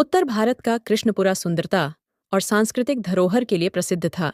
उत्तर भारत का कृष्णपुरा सुंदरता और सांस्कृतिक धरोहर के लिए प्रसिद्ध था।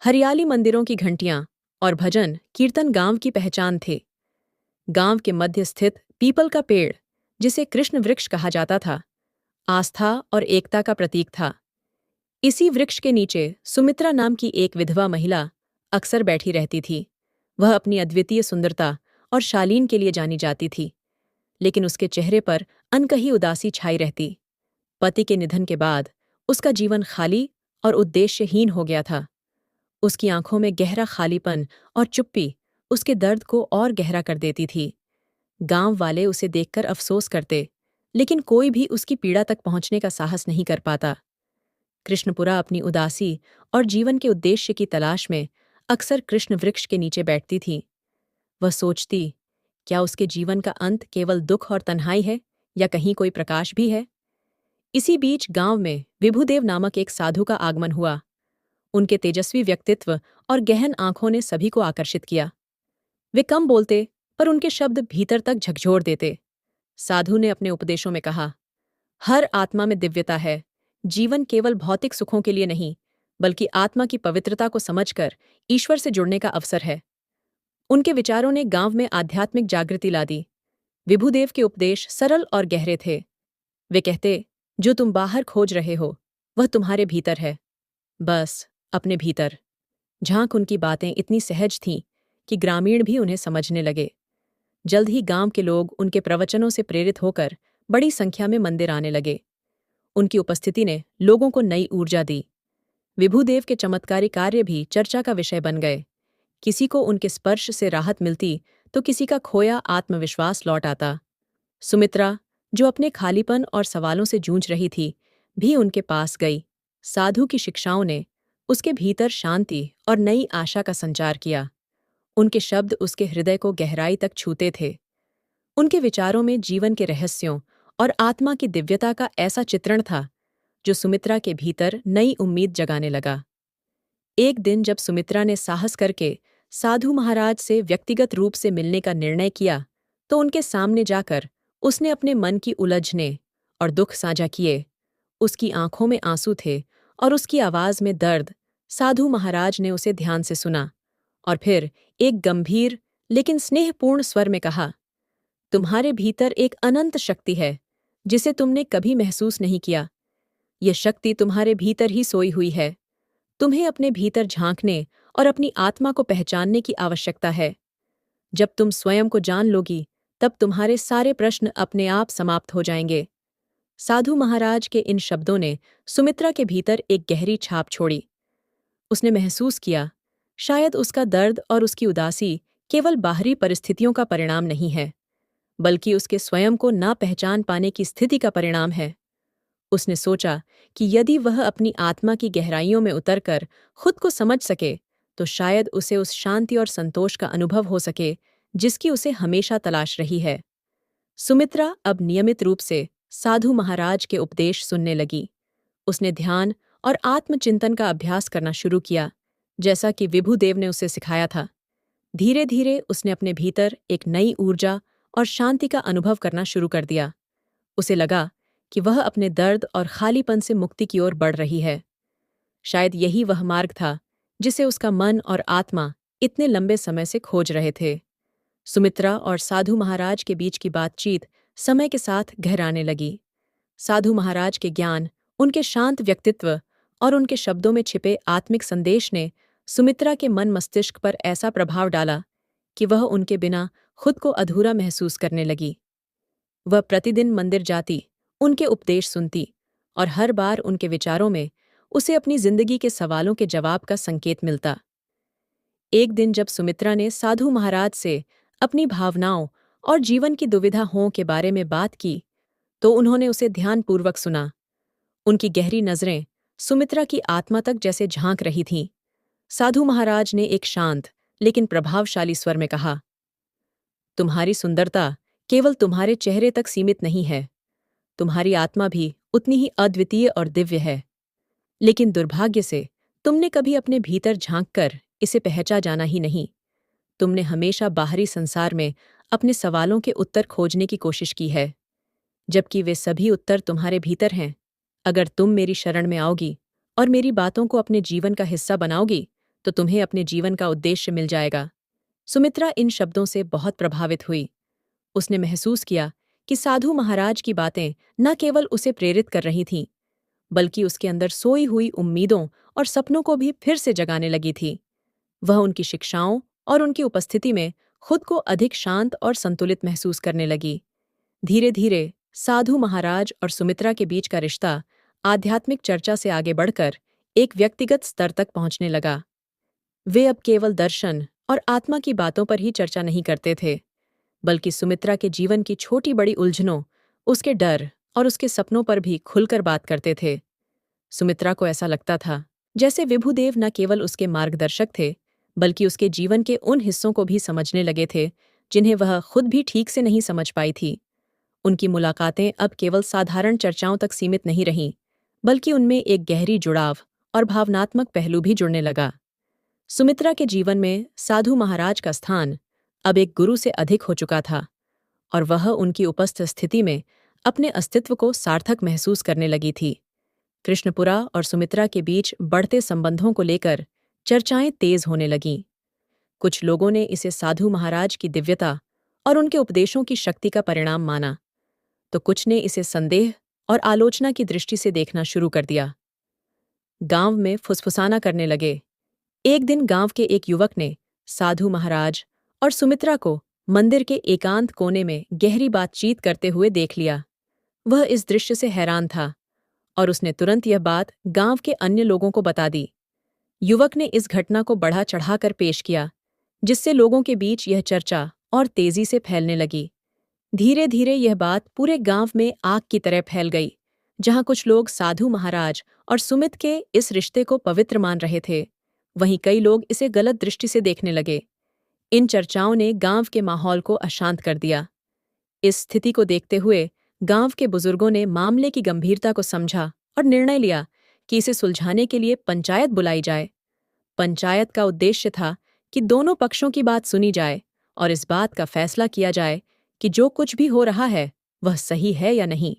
हरियाली, मंदिरों की घंटियां और भजन कीर्तन गांव की पहचान थे। गांव के मध्य स्थित पीपल का पेड़, जिसे कृष्ण वृक्ष कहा जाता था, आस्था और एकता का प्रतीक था। इसी वृक्ष के नीचे सुमित्रा नाम की एक विधवा महिला अक्सर बैठी रहती थी। वह अपनी अद्वितीय सुंदरता और शालीन के लिए जानी जाती थी, लेकिन उसके चेहरे पर अनकही उदासी छाई रहती। पति के निधन के बाद उसका जीवन खाली और उद्देश्यहीन हो गया था। उसकी आंखों में गहरा खालीपन और चुप्पी उसके दर्द को और गहरा कर देती थी। गांव वाले उसे देखकर अफसोस करते, लेकिन कोई भी उसकी पीड़ा तक पहुंचने का साहस नहीं कर पाता। कृष्णपुरा अपनी उदासी और जीवन के उद्देश्य की तलाश में अक्सर कृष्ण वृक्ष के नीचे बैठती थी। वह सोचती, क्या उसके जीवन का अंत केवल दुख और तन्हाई है, या कहीं कोई प्रकाश भी है? इसी बीच गांव में विभुदेव नामक एक साधु का आगमन हुआ। उनके तेजस्वी व्यक्तित्व और गहन आंखों ने सभी को आकर्षित किया। वे कम बोलते, पर उनके शब्द भीतर तक झकझोर देते। साधु ने अपने उपदेशों में कहा, हर आत्मा में दिव्यता है। जीवन केवल भौतिक सुखों के लिए नहीं, बल्कि आत्मा की पवित्रता को समझकर ईश्वर से जुड़ने का अवसर है। उनके विचारों ने गांव में आध्यात्मिक जागृति ला दी। विभुदेव के उपदेश सरल और गहरे थे। वे कहते, जो तुम बाहर खोज रहे हो, वह तुम्हारे भीतर है। बस अपने भीतर झांक। उनकी बातें इतनी सहज थीं कि ग्रामीण भी उन्हें समझने लगे। जल्द ही गांव के लोग उनके प्रवचनों से प्रेरित होकर बड़ी संख्या में मंदिर आने लगे। उनकी उपस्थिति ने लोगों को नई ऊर्जा दी। विभुदेव के चमत्कारी कार्य भी चर्चा का विषय बन गए। किसी को उनके स्पर्श से राहत मिलती, तो किसी का खोया आत्मविश्वास लौट आता। सुमित्रा, जो अपने खालीपन और सवालों से जूझ रही थी, भी उनके पास गई। साधु की शिक्षाओं ने उसके भीतर शांति और नई आशा का संचार किया। उनके शब्द उसके हृदय को गहराई तक छूते थे। उनके विचारों में जीवन के रहस्यों और आत्मा की दिव्यता का ऐसा चित्रण था, जो सुमित्रा के भीतर नई उम्मीद जगाने लगा। एक दिन जब सुमित्रा ने साहस करके साधु महाराज से व्यक्तिगत रूप से मिलने का निर्णय किया, तो उनके सामने जाकर उसने अपने मन की उलझने और दुख साझा किए। उसकी आंखों में आंसू थे और उसकी आवाज में दर्द। साधु महाराज ने उसे ध्यान से सुना और फिर एक गंभीर लेकिन स्नेहपूर्ण स्वर में कहा, तुम्हारे भीतर एक अनंत शक्ति है, जिसे तुमने कभी महसूस नहीं किया। यह शक्ति तुम्हारे भीतर ही सोई हुई है। तुम्हें अपने भीतर झांकने और अपनी आत्मा को पहचानने की आवश्यकता है। जब तुम स्वयं को जान लोगी, तब तुम्हारे सारे प्रश्न अपने आप समाप्त हो जाएंगे। साधु महाराज के इन शब्दों ने सुमित्रा के भीतर एक गहरी छाप छोड़ी। उसने महसूस किया, शायद उसका दर्द और उसकी उदासी केवल बाहरी परिस्थितियों का परिणाम नहीं है, बल्कि उसके स्वयं को ना पहचान पाने की स्थिति का परिणाम है। उसने सोचा कि यदि वह अपनी आत्मा की गहराइयों में उतरकर खुद को समझ सके, तो शायद उसे उस शांति और संतोष का अनुभव हो सके जिसकी उसे हमेशा तलाश रही है। सुमित्रा अब नियमित रूप से साधु महाराज के उपदेश सुनने लगी। उसने ध्यान और आत्मचिंतन का अभ्यास करना शुरू किया, जैसा कि विभुदेव ने उसे सिखाया था। धीरे धीरे उसने अपने भीतर एक नई ऊर्जा और शांति का अनुभव करना शुरू कर दिया। उसे लगा कि वह अपने दर्द और खालीपन से मुक्ति की ओर बढ़ रही है। शायद यही वह मार्ग था जिसे उसका मन और आत्मा इतने लंबे समय से खोज रहे थे। सुमित्रा और साधु महाराज के बीच की बातचीत समय के साथ गहराने लगी। साधु महाराज के ज्ञान, उनके शांत व्यक्तित्व और उनके शब्दों में छिपे आत्मिक संदेश ने सुमित्रा के मन मस्तिष्क पर ऐसा प्रभाव डाला कि वह उनके बिना खुद को अधूरा महसूस करने लगी। वह प्रतिदिन मंदिर जाती, उनके उपदेश सुनती और हर बार उनके विचारों में उसे अपनी जिंदगी के सवालों के जवाब का संकेत मिलता। एक दिन जब सुमित्रा ने साधु महाराज से अपनी भावनाओं और जीवन की दुविधाओं के बारे में बात की, तो उन्होंने उसे ध्यानपूर्वक सुना। उनकी गहरी नजरें सुमित्रा की आत्मा तक जैसे झांक रही थीं। साधु महाराज ने एक शांत लेकिन प्रभावशाली स्वर में कहा, तुम्हारी सुंदरता केवल तुम्हारे चेहरे तक सीमित नहीं है। तुम्हारी आत्मा भी उतनी ही अद्वितीय और दिव्य है। लेकिन दुर्भाग्य से तुमने कभी अपने भीतर झांककर इसे पहचाना जाना ही नहीं। तुमने हमेशा बाहरी संसार में अपने सवालों के उत्तर खोजने की कोशिश की है, जबकि वे सभी उत्तर तुम्हारे भीतर हैं। अगर तुम मेरी शरण में आओगी और मेरी बातों को अपने जीवन का हिस्सा बनाओगी तो तुम्हें अपने जीवन का उद्देश्य मिल जाएगा। सुमित्रा इन शब्दों से बहुत प्रभावित हुई। उसने महसूस किया कि साधु महाराज की बातें न केवल उसे प्रेरित कर रही थीं, बल्कि उसके अंदर सोई हुई उम्मीदों और सपनों को भी फिर से जगाने लगी थी। वह उनकी शिक्षाओं और उनकी उपस्थिति में खुद को अधिक शांत और संतुलित महसूस करने लगी। धीरे धीरे साधु महाराज और सुमित्रा के बीच का रिश्ता आध्यात्मिक चर्चा से आगे बढ़कर एक व्यक्तिगत स्तर तक पहुंचने लगा। वे अब केवल दर्शन और आत्मा की बातों पर ही चर्चा नहीं करते थे, बल्कि सुमित्रा के जीवन की छोटी बड़ी उलझनों, उसके डर और उसके सपनों पर भी खुलकर बात करते थे। सुमित्रा को ऐसा लगता था जैसे विभुदेव न केवल उसके मार्गदर्शक थे, बल्कि उसके जीवन के उन हिस्सों को भी समझने लगे थे जिन्हें वह खुद भी ठीक से नहीं समझ पाई थी। उनकी मुलाकातें अब केवल साधारण चर्चाओं तक सीमित नहीं रहीं, बल्कि उनमें एक गहरी जुड़ाव और भावनात्मक पहलू भी जुड़ने लगा। सुमित्रा के जीवन में साधु महाराज का स्थान अब एक गुरु से अधिक हो चुका था, और वह उनकी उपस्थित स्थिति में अपने अस्तित्व को सार्थक महसूस करने लगी थी। कृष्णपुरा और सुमित्रा के बीच बढ़ते संबंधों को लेकर चर्चाएं तेज होने लगीं। कुछ लोगों ने इसे साधु महाराज की दिव्यता और उनके उपदेशों की शक्ति का परिणाम माना, तो कुछ ने इसे संदेह और आलोचना की दृष्टि से देखना शुरू कर दिया। गांव में फुसफुसाना करने लगे। एक दिन गांव के एक युवक ने साधु महाराज और सुमित्रा को मंदिर के एकांत कोने में गहरी बातचीत करते हुए देख लिया। वह इस दृश्य से हैरान था और उसने तुरंत यह बात गांव के अन्य लोगों को बता दी। युवक ने इस घटना को बढ़ा चढ़ाकर पेश किया, जिससे लोगों के बीच यह चर्चा और तेजी से फैलने लगी। धीरे धीरे यह बात पूरे गांव में आग की तरह फैल गई। जहां कुछ लोग साधु महाराज और सुमित के इस रिश्ते को पवित्र मान रहे थे, वहीं कई लोग इसे गलत दृष्टि से देखने लगे। इन चर्चाओं ने गांव के माहौल को अशांत कर दिया। इस स्थिति को देखते हुए गांव के बुजुर्गों ने मामले की गंभीरता को समझा और निर्णय लिया कि इसे सुलझाने के लिए पंचायत बुलाई जाए। पंचायत का उद्देश्य था कि दोनों पक्षों की बात सुनी जाए और इस बात का फैसला किया जाए कि जो कुछ भी हो रहा है वह सही है या नहीं।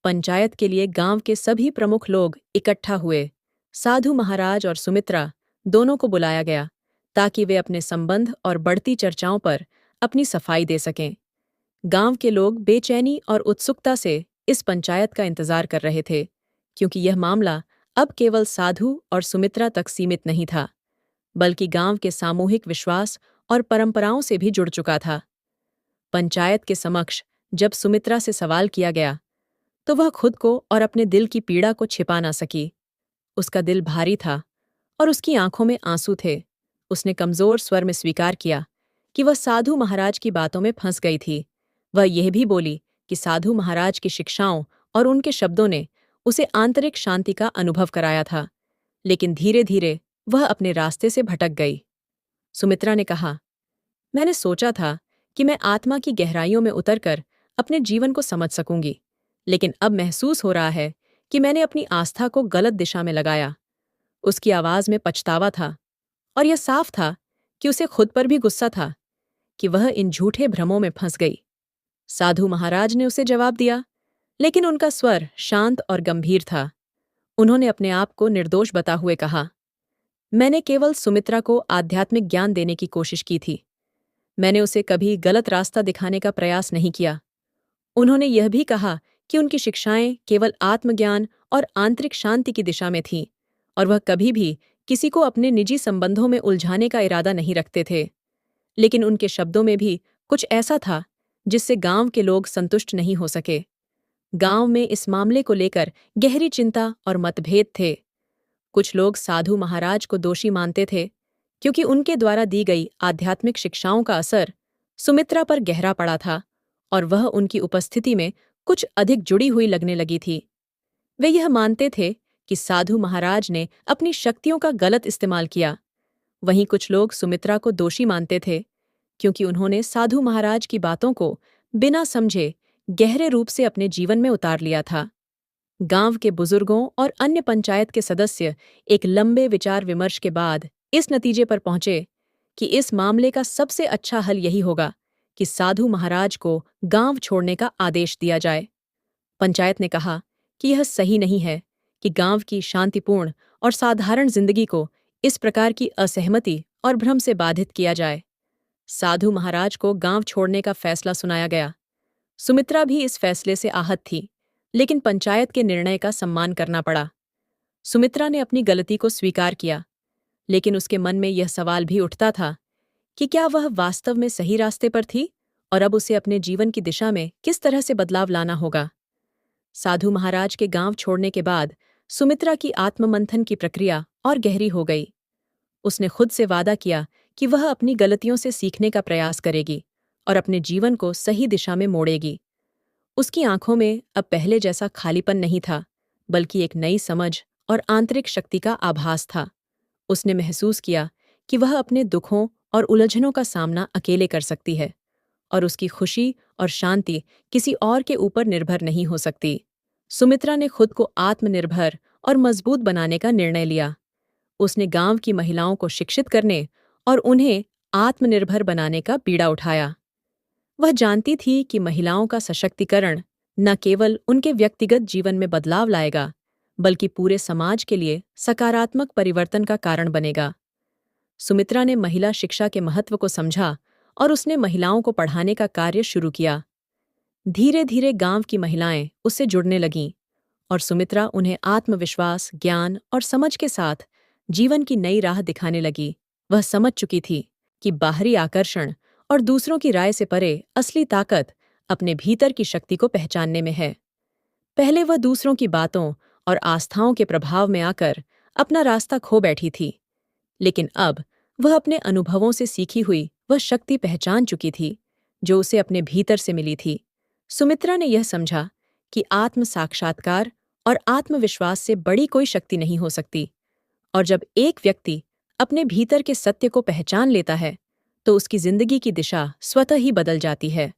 पंचायत के लिए गांव के सभी प्रमुख लोग इकट्ठा हुए। साधु महाराज और सुमित्रा दोनों को बुलाया गया ताकि वे अपने संबंध और बढ़ती चर्चाओं पर अपनी सफाई दे सकें। गांव के लोग बेचैनी और उत्सुकता से इस पंचायत का इंतजार कर रहे थे, क्योंकि यह मामला अब केवल साधु और सुमित्रा तक सीमित नहीं था, बल्कि गांव के सामूहिक विश्वास और परंपराओं से भी जुड़ चुका था। पंचायत के समक्ष जब सुमित्रा से सवाल किया गया, तो वह खुद को और अपने दिल की पीड़ा को छिपा ना सकी। उसका दिल भारी था और उसकी आंखों में आंसू थे। उसने कमजोर स्वर में स्वीकार किया कि वह साधु महाराज की बातों में फंस गई थी। वह यह भी बोली कि साधु महाराज की शिक्षाओं और उनके शब्दों ने उसे आंतरिक शांति का अनुभव कराया था, लेकिन धीरे धीरे वह अपने रास्ते से भटक गई। सुमित्रा ने कहा, मैंने सोचा था कि मैं आत्मा की गहराइयों में उतरकर अपने जीवन को समझ सकूंगी, लेकिन अब महसूस हो रहा है कि मैंने अपनी आस्था को गलत दिशा में लगाया। उसकी आवाज में पछतावा था, और यह साफ था कि उसे खुद पर भी गुस्सा था कि वह इन झूठे भ्रमों में फंस गई। साधु महाराज ने उसे जवाब दिया, लेकिन उनका स्वर शांत और गंभीर था। उन्होंने अपने आप को निर्दोष बता हुए कहा, मैंने केवल सुमित्रा को आध्यात्मिक ज्ञान देने की कोशिश की थी। मैंने उसे कभी गलत रास्ता दिखाने का प्रयास नहीं किया। उन्होंने यह भी कहा कि उनकी शिक्षाएं केवल आत्मज्ञान और आंतरिक शांति की दिशा में थीं, और वह कभी भी किसी को अपने निजी संबंधों में उलझाने का इरादा नहीं रखते थे। लेकिन उनके शब्दों में भी कुछ ऐसा था जिससे गांव के लोग संतुष्ट नहीं हो सके। गांव में इस मामले को लेकर गहरी चिंता और मतभेद थे। कुछ लोग साधु महाराज को दोषी मानते थे, क्योंकि उनके द्वारा दी गई आध्यात्मिक शिक्षाओं का असर सुमित्रा पर गहरा पड़ा था और वह उनकी उपस्थिति में कुछ अधिक जुड़ी हुई लगने लगी थी। वे यह मानते थे कि साधु महाराज ने अपनी शक्तियों का गलत इस्तेमाल किया। वहीं कुछ लोग सुमित्रा को दोषी मानते थे, क्योंकि उन्होंने साधु महाराज की बातों को बिना समझे गहरे रूप से अपने जीवन में उतार लिया था। गांव के बुजुर्गों और अन्य पंचायत के सदस्य एक लंबे विचार विमर्श के बाद इस नतीजे पर पहुंचे कि इस मामले का सबसे अच्छा हल यही होगा कि साधु महाराज को गांव छोड़ने का आदेश दिया जाए। पंचायत ने कहा कि यह सही नहीं है कि गांव की शांतिपूर्ण और साधारण जिंदगी को इस प्रकार की असहमति और भ्रम से बाधित किया जाए। साधु महाराज को गांव छोड़ने का फैसला सुनाया गया। सुमित्रा भी इस फैसले से आहत थी, लेकिन पंचायत के निर्णय का सम्मान करना पड़ा। सुमित्रा ने अपनी गलती को स्वीकार किया, लेकिन उसके मन में यह सवाल भी उठता था कि क्या वह वास्तव में सही रास्ते पर थी और अब उसे अपने जीवन की दिशा में किस तरह से बदलाव लाना होगा। साधु महाराज के गांव छोड़ने के बाद सुमित्रा की आत्ममंथन की प्रक्रिया और गहरी हो गई। उसने खुद से वादा किया कि वह अपनी गलतियों से सीखने का प्रयास करेगी और अपने जीवन को सही दिशा में मोड़ेगी। उसकी आंखों में अब पहले जैसा खालीपन नहीं था, बल्कि एक नई समझ और आंतरिक शक्ति का आभास था। उसने महसूस किया कि वह अपने दुखों और उलझनों का सामना अकेले कर सकती है और उसकी खुशी और शांति किसी और के ऊपर निर्भर नहीं हो सकती। सुमित्रा ने खुद को आत्मनिर्भर और मजबूत बनाने का निर्णय लिया। उसने गांव की महिलाओं को शिक्षित करने और उन्हें आत्मनिर्भर बनाने का बीड़ा उठाया। वह जानती थी कि महिलाओं का सशक्तिकरण न केवल उनके व्यक्तिगत जीवन में बदलाव लाएगा, बल्कि पूरे समाज के लिए सकारात्मक परिवर्तन का कारण बनेगा। सुमित्रा ने महिला शिक्षा के महत्व को समझा और उसने महिलाओं को पढ़ाने का कार्य शुरू किया। धीरे धीरे गांव की महिलाएं उससे जुड़ने लगीं और सुमित्रा उन्हें आत्मविश्वास, ज्ञान और समझ के साथ जीवन की नई राह दिखाने लगी। वह समझ चुकी थी कि बाहरी आकर्षण और दूसरों की राय से परे असली ताकत अपने भीतर की शक्ति को पहचानने में है। पहले वह दूसरों की बातों और आस्थाओं के प्रभाव में आकर अपना रास्ता खो बैठी थी, लेकिन अब वह अपने अनुभवों से सीखी हुई वह शक्ति पहचान चुकी थी जो उसे अपने भीतर से मिली थी। सुमित्रा ने यह समझा कि आत्म साक्षात्कार और आत्मविश्वास से बड़ी कोई शक्ति नहीं हो सकती, और जब एक व्यक्ति अपने भीतर के सत्य को पहचान लेता है तो उसकी जिंदगी की दिशा स्वतः ही बदल जाती है।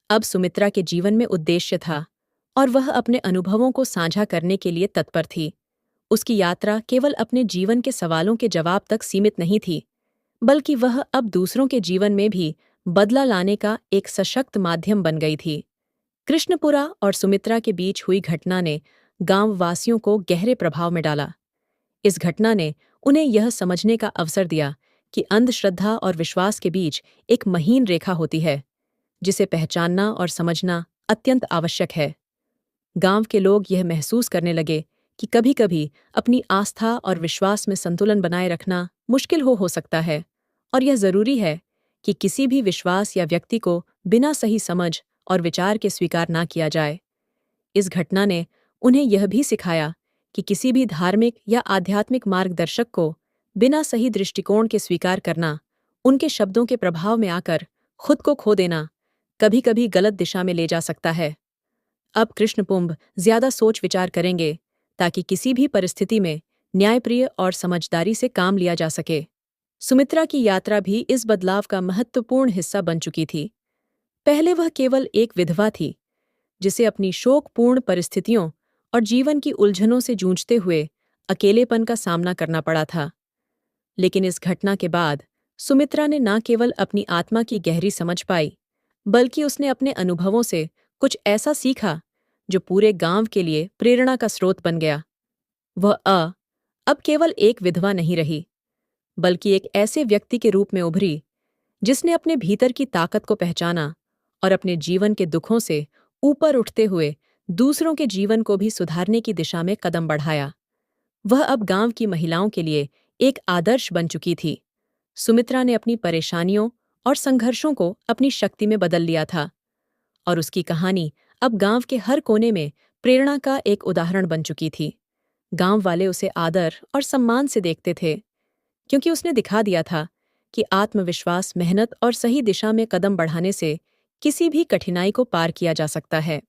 अब सुमित्रा के जीवन में उद्देश्य था और वह अपने अनुभवों को साझा करने के लिए तत्पर थी। उसकी यात्रा केवल अपने जीवन के सवालों के जवाब तक सीमित नहीं थी, बल्कि वह अब दूसरों के जीवन में भी बदला लाने का एक सशक्त माध्यम बन गई थी। कृष्णपुरा और सुमित्रा के बीच हुई घटना ने गांव वासियों को गहरे प्रभाव में डाला। इस घटना ने उन्हें यह समझने का अवसर दिया कि अंधश्रद्धा और विश्वास के बीच एक महीन रेखा होती है, जिसे पहचानना और समझना अत्यंत आवश्यक है। गांव के लोग यह महसूस करने लगे कि कभी-कभी अपनी आस्था और विश्वास में संतुलन बनाए रखना मुश्किल हो सकता है, और यह जरूरी है कि किसी भी विश्वास या व्यक्ति को बिना सही समझ और विचार के स्वीकार ना किया जाए। इस घटना ने उन्हें यह भी सिखाया कि किसी भी धार्मिक या आध्यात्मिक मार्गदर्शक को बिना सही दृष्टिकोण के स्वीकार करना, उनके शब्दों के प्रभाव में आकर खुद को खो देना, कभी-कभी गलत दिशा में ले जा सकता है। अब कृष्णपुंब ज्यादा सोच विचार करेंगे ताकि किसी भी परिस्थिति में न्यायप्रिय और समझदारी से काम लिया जा सके। सुमित्रा की यात्रा भी इस बदलाव का महत्वपूर्ण हिस्सा बन चुकी थी। पहले वह केवल एक विधवा थी जिसे अपनी शोकपूर्ण परिस्थितियों और जीवन की उलझनों से जूझते हुए अकेलेपन का सामना करना पड़ा था। लेकिन इस घटना के बाद सुमित्रा ने न केवल अपनी आत्मा की गहरी समझ पाई, बल्कि उसने अपने अनुभवों से कुछ ऐसा सीखा जो पूरे गांव के लिए प्रेरणा का स्रोत बन गया। वह अब केवल एक विधवा नहीं रही, बल्कि एक ऐसे व्यक्ति के रूप में उभरी जिसने अपने भीतर की ताकत को पहचाना और अपने जीवन के दुखों से ऊपर उठते हुए दूसरों के जीवन को भी सुधारने की दिशा में कदम बढ़ाया। वह अब गांव की महिलाओं के लिए एक आदर्श बन चुकी थी। सुमित्रा ने अपनी परेशानियों और संघर्षों को अपनी शक्ति में बदल लिया था, और उसकी कहानी अब गांव के हर कोने में प्रेरणा का एक उदाहरण बन चुकी थी। गांव वाले उसे आदर और सम्मान से देखते थे, क्योंकि उसने दिखा दिया था कि आत्मविश्वास, मेहनत और सही दिशा में कदम बढ़ाने से किसी भी कठिनाई को पार किया जा सकता है।